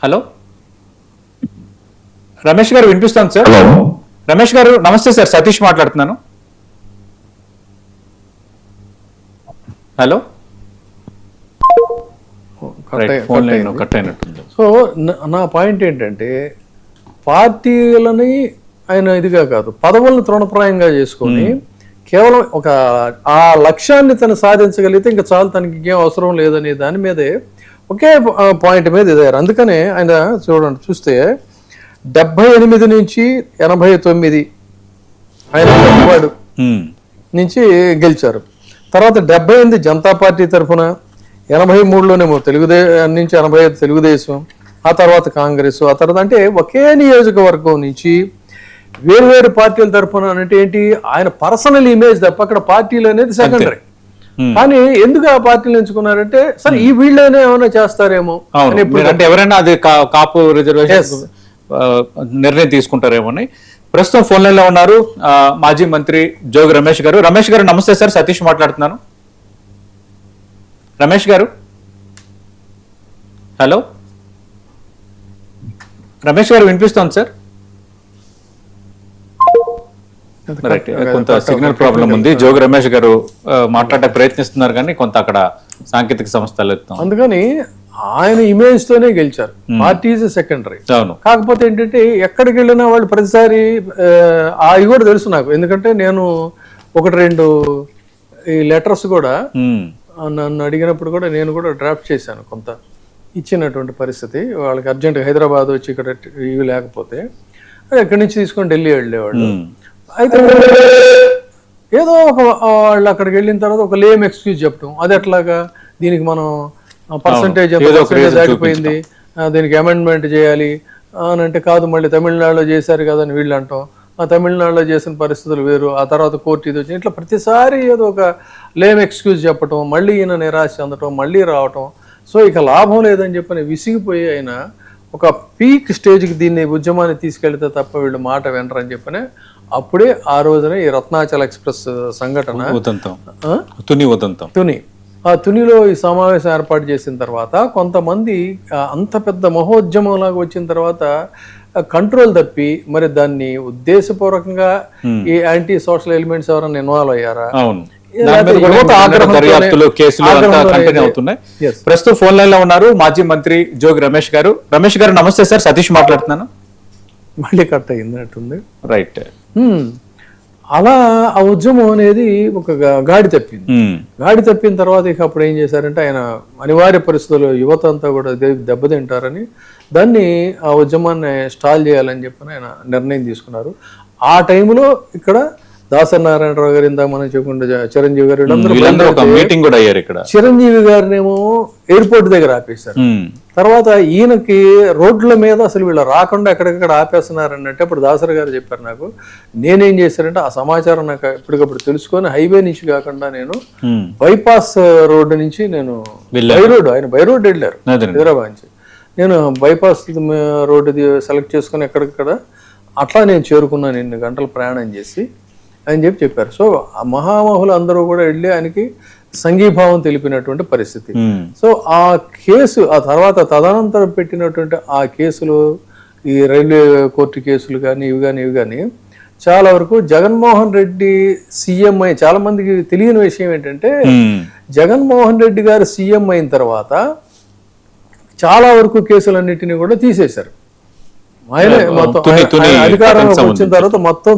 Hello Ramesh గారు వినిపిస్తాను sir. Ramesh గారు నమస్తే సార్, సతీష్ మాట్లాడుతున్నాను. హలో ఫోన్ లైన్ కట్ అయినట్టుంది. సో నా పాయింట్ ఏంటంటే పార్టీలని ఆయన ఇదిగా కాదు, పదవులను తృణప్రాయంగా చేసుకొని కేవలం ఒక ఆ లక్ష్యాన్ని తను సాధించగలిగితే ఇంకా చాలు, తనకి ఇంకేం అవసరం లేదనే దాని మీదే ఒకే పాయింట్ మీద ఇదారు. అందుకనే ఆయన చూస్తే 78 నుంచి 89 ఆయన వాడు నుంచి గెలిచారు. తర్వాత 78 జనతా పార్టీ తరఫున, 83లోనేమో తెలుగుదేశం నుంచి 85 తెలుగుదేశం, ఆ తర్వాత కాంగ్రెస్, ఆ తర్వాత అంటే ఒకే నియోజకవర్గం నుంచి వేరు పార్టీల తరఫున అంటే ఏంటి, ఆయన పర్సనల్ ఇమేజ్ తప్ప అక్కడ పార్టీలు అనేది సెకండరీ. కానీ ఎందుకు ఆ పార్టీలు ఎంచుకున్నారంటే సరే ఈ వీళ్ళనే ఏమైనా చేస్తారేమో అంటే ఎవరైనా అది కాపు రిజర్వేషన్ నిర్ణయం తీసుకుంటారేమో అని. ప్రస్తుతం ఫోన్ లైన్ లో ఉన్నారు మాజీ మంత్రి జోగి రమేష్ గారు. రమేష్ గారు నమస్తే సార్, సతీష్ మాట్లాడుతున్నాను. రమేష్ గారు హలో. రమేష్ గారు వినిపిస్తోంది సార్? కొంత సిగ్నల్ ప్రాబ్లం ఉంది. జోగి రమేష్ గారు మాట్లాడే ప్రయత్నిస్తున్నారు కానీ కొంత అక్కడ సాంకేతిక సమస్యలు. అందుకని ఆయన ఇమేజ్ తోనే గెలిచారు, పార్టీ ఈజ్ సెకండరీ. కాకపోతే ఏంటంటే ఎక్కడికి వెళ్ళినా వాళ్ళు ప్రతిసారి అవి కూడా తెలుసు నాకు, ఎందుకంటే నేను 1-2 ఈ లెటర్స్ కూడా నన్ను అడిగినప్పుడు కూడా నేను కూడా డ్రాఫ్ట్ చేశాను కొంత ఇచ్చినటువంటి పరిస్థితి. వాళ్ళకి అర్జెంట్ హైదరాబాద్ వచ్చి ఇక్కడ ఇవి లేకపోతే ఎక్కడి నుంచి తీసుకొని ఢిల్లీ వెళ్ళేవాళ్ళు. అయితే ఏదో ఒక వాళ్ళు అక్కడికి వెళ్ళిన తర్వాత ఒక లేమ్ ఎక్స్క్యూజ్ చెప్పడం, అది ఎట్లాగా దీనికి మనం పర్సంటేజ్ దాటిపోయింది, దీనికి అమెండ్మెంట్ చేయాలి అని అంటే, కాదు మళ్ళీ తమిళనాడులో చేశారు కదా అని వీళ్ళు అంటాం, ఆ తమిళనాడులో చేసిన పరిస్థితులు వేరు, ఆ తర్వాత కోర్టు ఇది వచ్చింది, ఇట్లా ప్రతిసారి ఏదో ఒక లేమ్ ఎక్స్క్యూజ్ చెప్పటం, మళ్ళీ ఈయన నిరాశ చెందటం, మళ్ళీ రావటం. సో ఇక లాభం లేదని చెప్పని విసిగిపోయి ఆయన ఒక పీక్ స్టేజ్కి దీన్ని ఉద్యమాన్ని తీసుకెళ్తే తప్ప వీళ్ళు మాట వినరని చెప్పని అప్పుడే ఆ రోజున ఈ రత్నాచల్ ఎక్స్ప్రెస్ సంఘటన తుని, ఆ తునిలో ఈ సమావేశం ఏర్పాటు చేసిన తర్వాత కొంతమంది అంత పెద్ద మహోద్యమం లాగా వచ్చిన తర్వాత కంట్రోల్ తప్పి మరి దాన్ని ఉద్దేశపూర్వకంగా ఈ యాంటీ సోషల్ ఎలిమెంట్స్ ఎవరైనా ఇన్వాల్వ్ అయ్యారా? ప్రస్తుతం ఫోన్ లైన్ లో ఉన్నారు మాజీ మంత్రి జోగి రమేష్ గారు. రమేష్ గారు నమస్తే సార్, సతీష్ మాట్లాడుతున్నాను. మళ్ళీ కట్ అయింది. రైట్. అలా ఆ ఉద్యమం అనేది ఒక గాడి తప్పింది. గాడి తప్పిన తర్వాత ఇక అప్పుడు ఏం చేశారంటే ఆయన అనివార్య పరిస్థితుల్లో యువత అంతా కూడా దెబ్బతింటారని దాన్ని ఆ ఉద్యమాన్ని స్టాల్ చేయాలని చెప్పని ఆయన నిర్ణయం తీసుకున్నారు. ఆ టైంలో ఇక్కడ దాసరి నారాయణరావు గారు, ఇందాక మనం చెప్పుకుంటే చిరంజీవి గారు, మీటింగ్ కూడా అయ్యారు ఇక్కడ. చిరంజీవి గారినేమో ఎయిర్పోర్ట్ దగ్గర ఆపేశారు. తర్వాత ఈయనకి రోడ్ల మీద అసలు వీళ్ళు రాకుండా ఎక్కడెక్కడ ఆపేస్తున్నారు అన్నట్టు అప్పుడు దాసరి గారు చెప్పారు నాకు. నేనేం చేశానంటే ఆ సమాచారం నాకు ఎప్పటికప్పుడు తెలుసుకొని హైవే నుంచి కాకుండా నేను బైపాస్ రోడ్డు నుంచి నేను ఆయన బై రోడ్ వెళ్ళారు హైదరాబాద్ నుంచి, నేను బైపాస్ రోడ్డు సెలెక్ట్ చేసుకుని ఎక్కడిక్కడ అట్లా నేను చేరుకున్నాను 8 గంటలు ప్రయాణం చేసి అని చెప్పారు. సో ఆ మహామహులు అందరూ కూడా వెళ్ళి ఆయనకి సంఘీభావం తెలిపినటువంటి పరిస్థితి. సో ఆ కేసు ఆ తర్వాత తదనంతరం పెట్టినటువంటి ఆ కేసులు, ఈ రైల్వే కోర్టు కేసులు కానీ ఇవి కానీ చాలా వరకు జగన్మోహన్ రెడ్డి సీఎం అయి, చాలా మందికి తెలియని విషయం ఏంటంటే జగన్మోహన్ రెడ్డి గారు సీఎం అయిన తర్వాత చాలా వరకు కేసులన్నిటినీ కూడా తీసేశారు. ఆయనే మొత్తం అధికారంలోకి వచ్చిన తర్వాత మొత్తం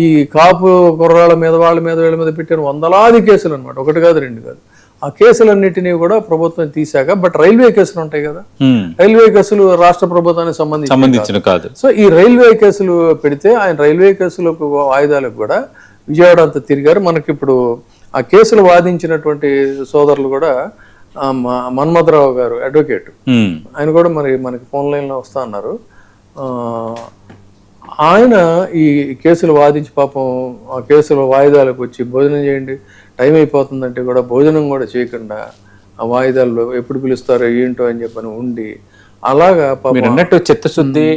ఈ కాపు కుర్రాళ్ళ మీద వాళ్ళ మీద వీళ్ళ మీద పెట్టిన వందలాది కేసులు అనమాట, 1 కాదు 2 కాదు. ఆ కేసులన్నిటినీ కూడా ప్రభుత్వం తీసాక, బట్ రైల్వే కేసులు ఉంటాయి కదా, రైల్వే కేసులు రాష్ట్ర ప్రభుత్వానికి సంబంధించిన కాదు. సో ఈ రైల్వే కేసులు పెడితే ఆయన రైల్వే కేసులకు వాయిదాలకు కూడా విజయవాడ అంతా తిరిగారు. మనకి ఇప్పుడు ఆ కేసులు వాదించినటువంటి సోదరులు కూడా మన్మథరావు గారు అడ్వకేట్, ఆయన కూడా మరి మనకి ఫోన్ లైన్ లో వస్తా అన్నారు. ఆయన ఈ కేసులు వాదించి పాపం ఆ కేసుల వాయిదాలకు వచ్చి భోజనం చేయండి టైం అయిపోతుందంటే కూడా భోజనం కూడా చేయకుండా ఆ వాయిదాల్లో ఎప్పుడు పిలుస్తారో ఏంటో అని చెప్పని ఉండి అలాగా మీరు అన్నట్టు చిత్తశుద్ధి,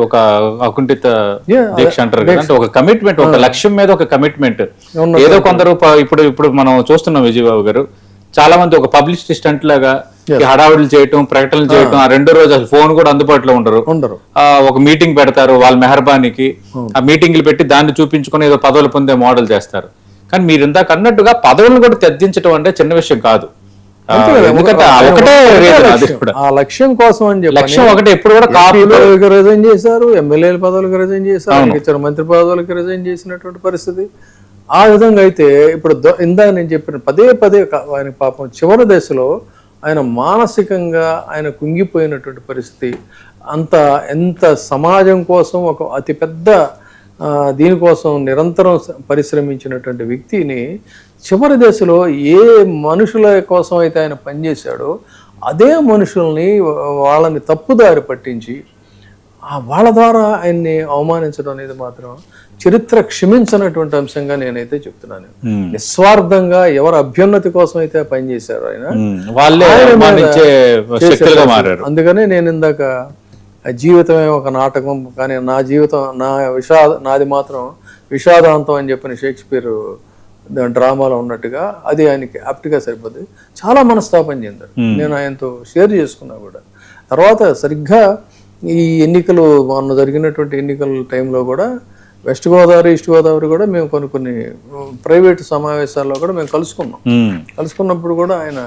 ఒక అకుంఠిత దీక్ష అంటారు కదా, ఒక కమిట్మెంట్, ఒక లక్ష్యం మీద ఒక కమిట్మెంట్. ఏదో కొందరు ఇప్పుడు మనం చూస్తున్నాం విజయబాబు గారు, చాలా మంది ఒక పబ్లిసిటీ స్టంట్ లాగా ఈ హడావుడిలు చేయటం, ప్రకటనలు చేయటం, ఆ రెండో రోజు అసలు ఫోన్ కూడా అందుబాటులో ఉండరు. ఒక మీటింగ్ పెడతారు వాళ్ళ మెహర్బానికి, ఆ మీటింగ్లు పెట్టి దాన్ని చూపించుకుని ఏదో పదవులు పొందే మోడల్ చేస్తారు. కానీ మీరు ఇందాక అన్నట్టుగా పదవులను కూడా తెద్దించడం అంటే చిన్న విషయం కాదు. ఎందుకంటే ఒకటే ఆ లక్ష్యం కోసం అని చెప్పి లక్ష్యం ఒకటే. ఎప్పుడు కూడా కాపులకు రిజైన్ చేశారు, ఎమ్మెల్యేల పదవులకు రిజైన్ చేశారు, ఇచ్చిన మంత్రి పదవులకు రిజైన్ చేసినటువంటి పరిస్థితి. ఆ విధంగా అయితే ఇప్పుడు ఇందాక నేను చెప్పిన పదే ఆయన పాపం చివరి దశలో ఆయన మానసికంగా ఆయన కుంగిపోయినటువంటి పరిస్థితి. ఎంత సమాజం కోసం ఒక అతిపెద్ద దీనికోసం నిరంతరం పరిశ్రమించినటువంటి వ్యక్తిని చివరి దశలో ఏ మనుషుల కోసం అయితే ఆయన పనిచేశాడో అదే మనుషుల్ని వాళ్ళని తప్పుదారి పట్టించి వాళ్ళ ద్వారా ఆయన్ని అవమానించడం అనేది మాత్రం చరిత్ర క్షమించినటువంటి అంశంగా నేనైతే చెప్తున్నాను. నిస్వార్థంగా ఎవరు అభ్యున్నతి కోసం అయితే పనిచేశారు ఆయన అందుకనే నేను ఇందాక జీవితమే ఒక నాటకం, కానీ నా జీవితం నాది మాత్రం విషాదాంతం అని చెప్పిన షేక్స్పియర్ డ్రామాలో ఉన్నట్టుగా అది ఆయనకి యాప్ట్గా సరిపోద్ది. చాలా మనస్తాపం చెందారు. నేను ఆయనతో షేర్ చేసుకున్నా కూడా. తర్వాత సరిగ్గా ఈ ఎన్నికలు మొన్న జరిగినటువంటి ఎన్నికల టైంలో కూడా వెస్ట్ గోదావరి, ఈస్ట్ గోదావరి కూడా మేము కొన్ని ప్రైవేట్ సమావేశాల్లో కూడా మేము కలుసుకున్నప్పుడు కూడా ఆయన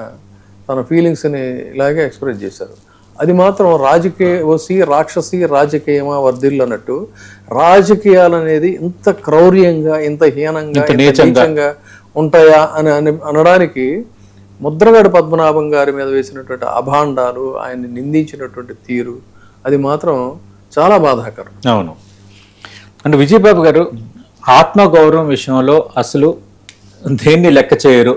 తన ఫీలింగ్స్ని ఇలాగే ఎక్స్ప్రెస్ చేశారు. అది మాత్రం రాక్షసి రాజకీయమా వర్ధిల్లు అన్నట్టు రాజకీయాలు అనేది ఇంత క్రౌర్యంగా, ఇంత హీనంగా, నీచంగా ఉంటాయా అని అనడానికి ముద్రగడ పద్మనాభం గారి మీద వేసినటువంటి అభాండాలు, ఆయన్ని నిందించినటువంటి తీరు అది మాత్రం చాలా బాధాకరం. అవును. అంటే విజయబాబు గారు ఆత్మగౌరవం విషయంలో అసలు దేన్ని లెక్క చేయరు,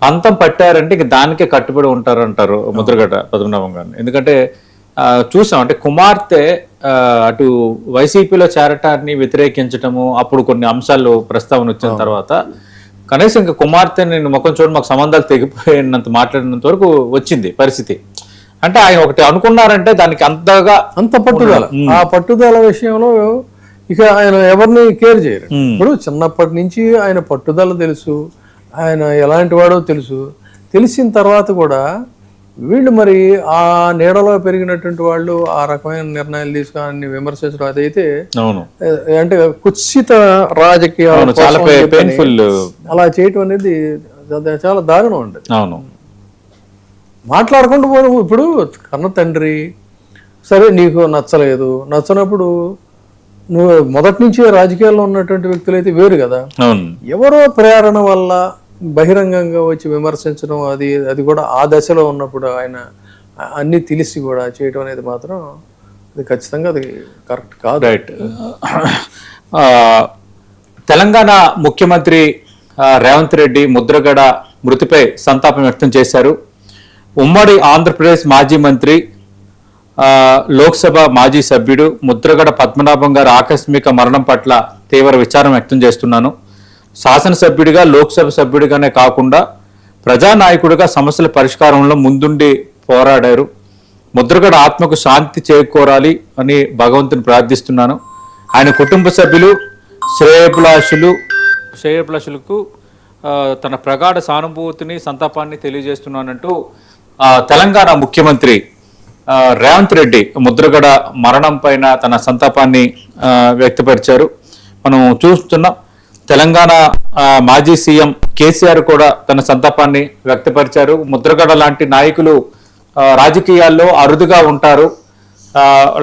పంతం పట్టారంటే ఇక దానికే కట్టుబడి ఉంటారు అంటారు ముద్రగడ పద్మనాభం గారిని. ఎందుకంటే చూసాం, అంటే కుమార్తె అటు వైసీపీలో చేరటాన్ని వ్యతిరేకించటము, అప్పుడు కొన్ని అంశాలు ప్రస్తావన వచ్చిన తర్వాత కనీసం ఇంకా కుమార్తె నేను ముఖం చూడ మాకు సంబంధాలు తెగిపోయినంత మాట్లాడినంత వరకు వచ్చింది పరిస్థితి. అంటే ఆయన ఒకటి అనుకున్నారంటే దానికి అంత పట్టుదల, ఆ పట్టుదల విషయంలో ఇక ఆయన ఎవరిని కేర్ చేయరు. ఇప్పుడు చిన్నప్పటి నుంచి ఆయన పట్టుదల తెలుసు, ఆయన ఎలాంటి వాడో తెలుసు. తెలిసిన తర్వాత కూడా వీళ్ళు మరి ఆ నీడలో పెరిగినటువంటి వాళ్ళు ఆ రకమైన నిర్ణయాలు తీసుకొని విమర్శించడం అదైతే అంటే కుత్సిత రాజకీయాలు అలా చేయటం అనేది చాలా దారుణం అండి. మాట్లాడుకుంటూ పోవడం. ఇప్పుడు కన్న తండ్రి సరే నీకు నచ్చనప్పుడు నువ్వు మొదటి నుంచి రాజకీయాల్లో ఉన్నటువంటి వ్యక్తులు అయితే వేరు కదా, ఎవరో ప్రేరణ వల్ల బహిరంగంగా వచ్చి విమర్శించడం అది కూడా ఆ దశలో ఉన్నప్పుడు ఆయన అన్ని తెలిసి కూడా చేయడం అనేది మాత్రం అది ఖచ్చితంగా అది కరెక్ట్ కాదు. రైట్. తెలంగాణ ముఖ్యమంత్రి రేవంత్ రెడ్డి ముద్రగడ మృతిపై సంతాపం వ్యక్తం చేశారు. ఉమ్మడి ఆంధ్రప్రదేశ్ మాజీ మంత్రి, లోక్సభ మాజీ సభ్యుడు ముద్రగడ పద్మనాభం గారి ఆకస్మిక మరణం పట్ల తీవ్ర విచారం వ్యక్తం చేస్తున్నాను. శాసనసభ్యుడిగా, లోక్సభ సభ్యుడిగానే కాకుండా ప్రజానాయకుడిగా సమస్యల పరిష్కారంలో ముందుండి పోరాడారు. ముద్రగడ ఆత్మకు శాంతి చేకూరాలి అని భగవంతుని ప్రార్థిస్తున్నాను. ఆయన కుటుంబ సభ్యులు, శ్రేయోభిలాషులకు తన ప్రగాఢ సానుభూతిని, సంతాపాన్ని తెలియజేస్తున్నానంటూ తెలంగాణ ముఖ్యమంత్రి రేవంత్ రెడ్డి ముద్రగడ మరణం పైన తన సంతాపాన్ని వ్యక్తపరిచారు. మనం చూస్తున్నాం, తెలంగాణ మాజీ సీఎం కేసీఆర్ కూడా తన సంతాపాన్ని వ్యక్తపరిచారు. ముద్రగడ లాంటి నాయకులు రాజకీయాల్లో అరుదుగా ఉంటారు.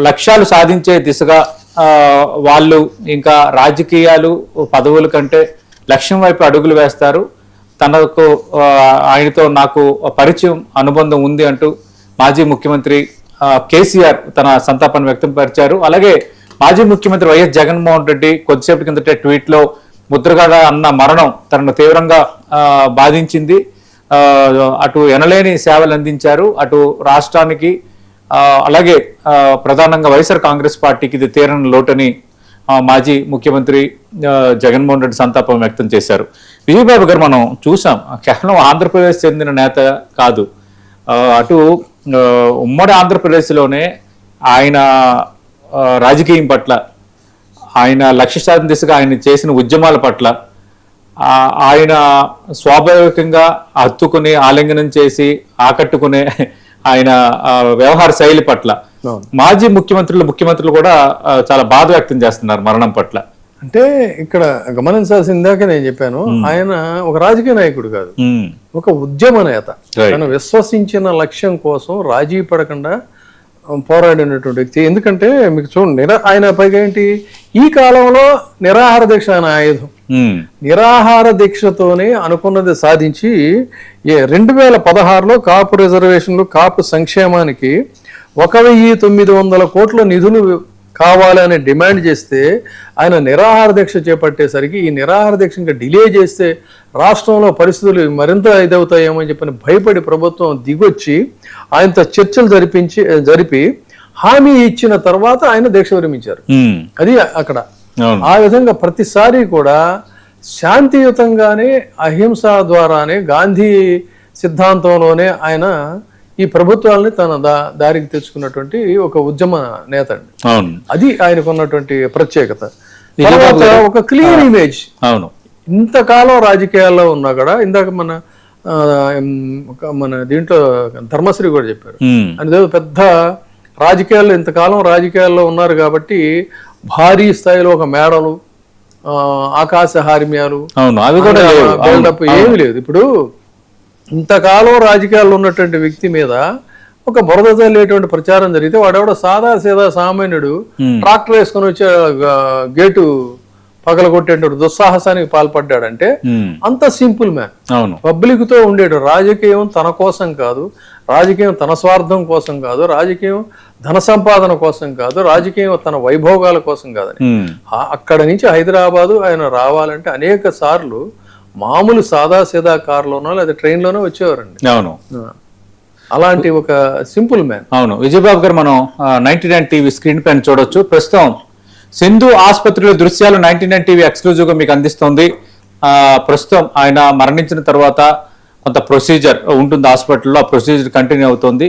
లక్ష్యాలు సాధించే దిశగా వాళ్ళు ఇంకా రాజకీయాలు, పదవుల కంటే లక్ష్యం వైపు అడుగులు వేస్తారు. ఆయనతో నాకు పరిచయం, అనుబంధం ఉంది అంటూ మాజీ ముఖ్యమంత్రి కేసీఆర్ తన సంతాపాన్ని వ్యక్తపరిచారు. అలాగే మాజీ ముఖ్యమంత్రి వైఎస్ జగన్మోహన్ రెడ్డి కొద్దిసేపటి కిందటే ట్వీట్లో ముద్రగడ అన్న మరణం తనను తీవ్రంగా బాధించింది, అటు ఎనలేని సేవలు అందించారు, అటు రాష్ట్రానికి అలాగే ప్రధానంగా వైఎస్ఆర్ కాంగ్రెస్ పార్టీకి ఇది తీరని లోటని మాజీ ముఖ్యమంత్రి జగన్మోహన్ రెడ్డి సంతాపం వ్యక్తం చేశారు. విజయబాబు గారు, మనం చూసాం, కేవలం ఆంధ్రప్రదేశ్ చెందిన నేత కాదు, అటు ఉమ్మడి ఆంధ్రప్రదేశ్లోనే ఆయన రాజకీయం పట్ల, ఆయన లక్ష్య సాధన దిశగా ఆయన చేసిన ఉద్యమాల పట్ల, ఆయన స్వాభావికంగా హత్తుకుని ఆలింగనం చేసి ఆకట్టుకునే ఆయన వ్యవహార శైలి పట్ల అవును. మాజీ ముఖ్యమంత్రులు కూడా చాలా బాధ వ్యక్తం చేస్తున్నారు మరణం పట్ల. అంటే ఇక్కడ గమనించాల్సింది ఇందాక నేను చెప్పాను, ఆయన ఒక రాజకీయ నాయకుడు కాదు, ఒక ఉద్యమ నేత. తను విశ్వసించిన లక్ష్యం కోసం రాజీ పడకుండా పోరాడినటువంటి వ్యక్తి. ఎందుకంటే మీకు చూడండి, ఆయన పైగా ఏంటి, ఈ కాలంలో నిరాహార దీక్ష ఆయన ఆయుధం. నిరాహార దీక్షతోనే అనుకున్నది సాధించి 2016లో కాపు రిజర్వేషన్లు, కాపు సంక్షేమానికి 1900 కోట్ల నిధులు కావాలని డిమాండ్ చేస్తే ఆయన నిరాహార దీక్ష చేపట్టేసరికి, ఈ నిరాహార దీక్ష ఇంకా డిలే చేస్తే రాష్ట్రంలో పరిస్థితులు మరింత ఇదవుతాయేమో అని చెప్పని భయపడి ప్రభుత్వం దిగొచ్చి ఆయనతో చర్చలు జరిపి హామీ ఇచ్చిన తర్వాత ఆయన దీక్ష విరమించారు. అది అక్కడ. ఆ విధంగా ప్రతిసారి కూడా శాంతియుతంగానే, అహింస ద్వారానే, గాంధీ సిద్ధాంతంలోనే ఆయన ఈ ప్రభుత్వాలని తన దారికి తెచ్చుకున్నటువంటి ఒక ఉద్యమ నేత అండి. అది ఆయనకు ఉన్నటువంటి ప్రత్యేకత. ఒక క్లీన్ ఇమేజ్. అవును, ఇంతకాలం రాజకీయాల్లో ఉన్నా కూడా, ఇందాక మన దీంట్లో ధర్మశ్రీ కూడా చెప్పారు, అనేది పెద్ద రాజకీయాల్లో ఇంతకాలం రాజకీయాల్లో ఉన్నారు కాబట్టి భారీ స్థాయిలో ఒక మేడలు, ఆకాశ హార్మ్యాలు, బిల్డప్ ఏమి లేదు. ఇప్పుడు ఇంతకాలం రాజకీయాల్లో ఉన్నటువంటి వ్యక్తి మీద ఒక బురద చల్లేటువంటి ప్రచారం జరిగితే వాడెవడో సాదా సామాన్యుడు ట్రాక్టర్ వేసుకొని వచ్చే గేటు పగలగొట్టేటువంటి దుస్సాహసానికి పాల్పడ్డాడంటే అంత సింపుల్ మ్యాన్. పబ్లిక్ తో ఉండేడు. రాజకీయం తన కోసం కాదు, రాజకీయం తన స్వార్థం కోసం కాదు, రాజకీయం ధన సంపాదన కోసం కాదు, రాజకీయం తన వైభోగాల కోసం కాదని. అక్కడ నుంచి హైదరాబాదు ఆయన రావాలంటే అనేక సార్లు మామూలు సాదా కారులోనో లేదా ట్రైన్లోనో వచ్చేవారండి. అవును, అలాంటి ఒక సింపుల్ మ్యాన్. అవును, విజయబాబు గారు మనం 99 టీవీ స్క్రీన్ పైన చూడొచ్చు. ప్రస్తుతం సింధు ఆసుపత్రిలో దృశ్యాలు 99 టీవీ ఎక్స్క్లూజివ్ గా మీకు అందిస్తుంది. ప్రస్తుతం ఆయన మరణించిన తర్వాత కొంత ప్రొసీజర్ ఉంటుంది హాస్పిటల్లో, ఆ ప్రొసీజర్ కంటిన్యూ అవుతుంది.